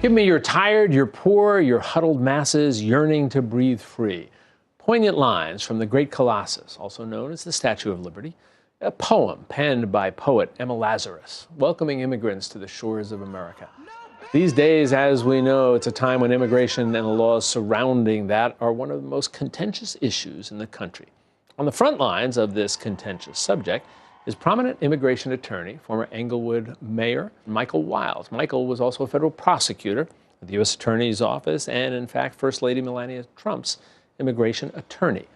Give me your tired, your poor, your huddled masses yearning to breathe free. Poignant lines from the great Colossus, also known as the Statue of Liberty, a poem penned by poet Emma Lazarus, welcoming immigrants to the shores of America. These days, as we know, it's a time when immigration and the laws surrounding that are one of the most contentious issues in the country. On the front lines of this contentious subject is prominent immigration attorney, former Englewood Mayor Michael Wild. Michael was also a federal prosecutor at the U.S. Attorney's Office and, in fact, First Lady Melania Trump's immigration attorney.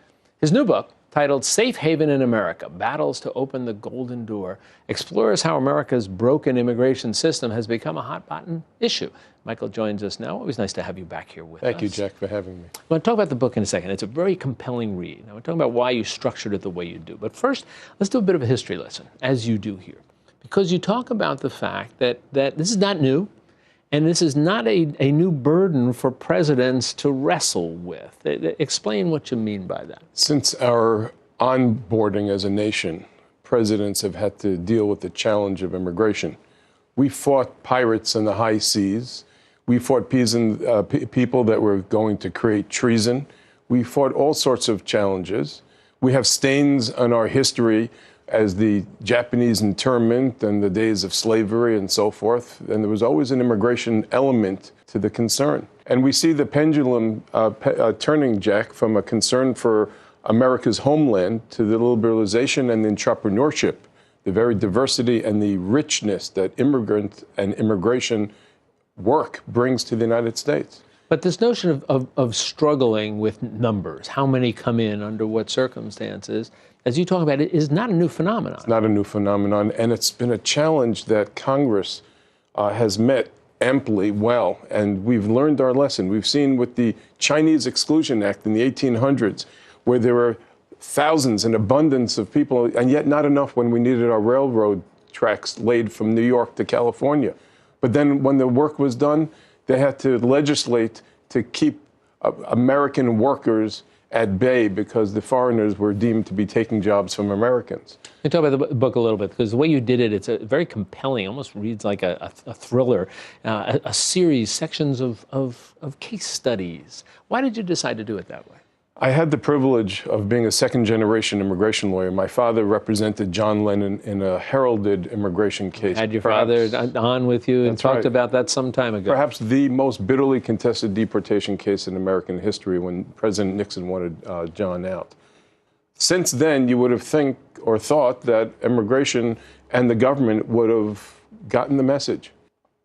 His new book, titled Safe Haven in America, Battles to Open the Golden Door, explores how America's broken immigration system has become a hot-button issue. Michael joins us now. Always nice to have you back here with us. Thank you, Jack, for having me. I want to talk about the book in a second. It's a very compelling read. I want to talk about why you structured it the way you do. But first, let's do a bit of a history lesson, as you do here. Because you talk about the fact that this is not new, and this is not a new burden for presidents to wrestle with. Explain what you mean by that. Since our onboarding as a nation, presidents have had to deal with the challenge of immigration. We fought pirates in the high seas. We fought people that were going to create treason. We fought all sorts of challenges. We have stains on our history as the Japanese internment and the days of slavery and so forth. And there was always an immigration element to the concern. And we see the pendulum turning, Jack, from a concern for America's homeland to the liberalization and entrepreneurship, the very diversity and the richness that immigrant and immigration work brings to the United States. But this notion of struggling with numbers, how many come in, under what circumstances, as you talk about it, is not a new phenomenon. It's not a new phenomenon, and it's been a challenge that Congress has met amply well, and we've learned our lesson. We've seen with the Chinese Exclusion Act in the 1800s, where there were thousands and abundance of people, and yet not enough when we needed our railroad tracks laid from New York to California. But then when the work was done, they had to legislate to keep American workers at bay because the foreigners were deemed to be taking jobs from Americans. Can you talk about the book a little bit? Because the way you did it, it's a very compelling, almost reads like a thriller, a series, sections of case studies. Why did you decide to do it that way? I had the privilege of being a second-generation immigration lawyer. My father represented John Lennon in a heralded immigration case. Had your father on with you and talked about that some time ago? Perhaps the most bitterly contested deportation case in American history, when President Nixon wanted John out. Since then, you would have thought that immigration and the government would have gotten the message.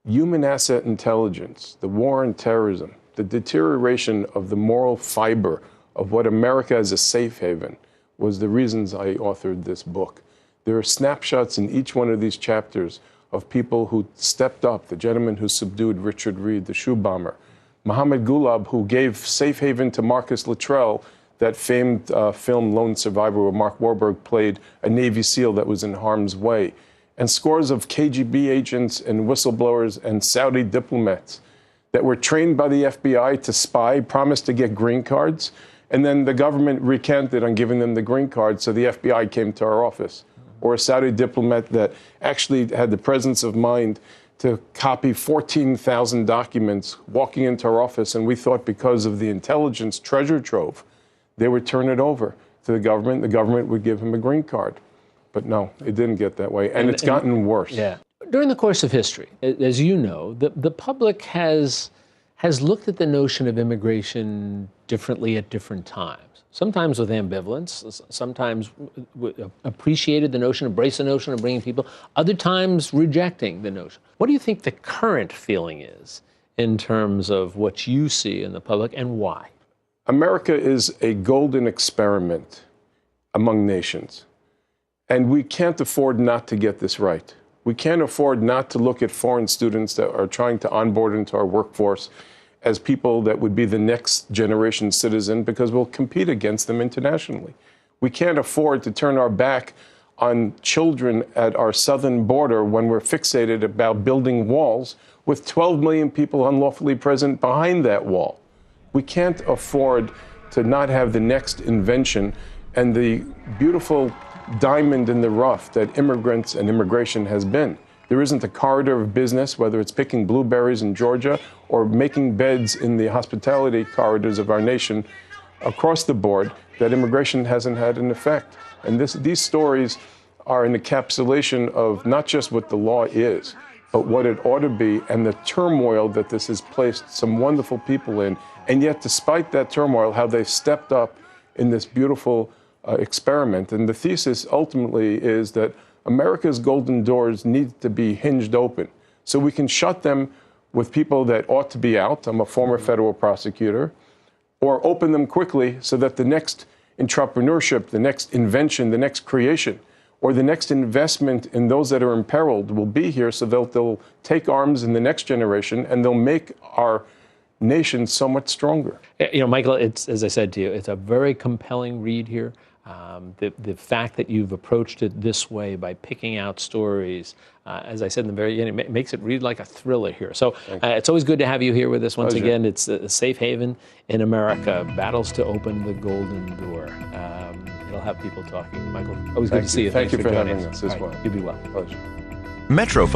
Human asset intelligence, the war on terrorism, the deterioration of the moral fiber of what America as a safe haven was the reasons I authored this book. There are snapshots in each one of these chapters of people who stepped up, the gentleman who subdued Richard Reed, the shoe bomber, Mohammed Gulab, who gave safe haven to Marcus Luttrell, that famed film Lone Survivor, where Mark Wahlberg played a Navy SEAL that was in harm's way, and scores of KGB agents and whistleblowers and Saudi diplomats that were trained by the FBI to spy, promised to get green cards, and then the government recanted on giving them the green card, so the FBI came to our office. Or a Saudi diplomat that actually had the presence of mind to copy 14,000 documents walking into our office, and we thought because of the intelligence treasure trove, they would turn it over to the government would give him a green card. But no, it didn't get that way, and it's gotten worse. Yeah. During the course of history, as you know, the public has looked at the notion of immigration differently at different times. Sometimes with ambivalence, sometimes appreciated the notion, embraced the notion of bringing people, other times rejecting the notion. What do you think the current feeling is in terms of what you see in the public, and why? America is a golden experiment among nations, and we can't afford not to get this right. We can't afford not to look at foreign students that are trying to onboard into our workforce as people that would be the next generation citizen, because we'll compete against them internationally. We can't afford to turn our back on children at our southern border when we're fixated about building walls with 12 million people unlawfully present behind that wall. We can't afford to not have the next invention and the beautiful diamond in the rough that immigrants and immigration has been. There isn't a corridor of business, whether it's picking blueberries in Georgia or making beds in the hospitality corridors of our nation across the board, that immigration hasn't had an effect. And these stories are an encapsulation of not just what the law is, but what it ought to be, and the turmoil that this has placed some wonderful people in. And yet, despite that turmoil, how they've stepped up in this beautiful experiment. And the thesis ultimately is that America's golden doors need to be hinged open so we can shut them with people that ought to be out. I'm a former federal prosecutor. Or open them quickly so that the next entrepreneurship, the next invention, the next creation, or the next investment in those that are imperiled will be here, so they'll take arms in the next generation and they'll make our nation so much stronger. You know, Michael, it's, as I said to you, it's a very compelling read here. The fact that you've approached it this way by picking out stories, as I said in the very beginning, it makes it read like a thriller here. So it's always good to have you here with us once again. It's a safe haven in America, battles to open the golden door. It'll have people talking. Michael, always good to see you. Thank you for joining having us as well. You be well. Pleasure. Metro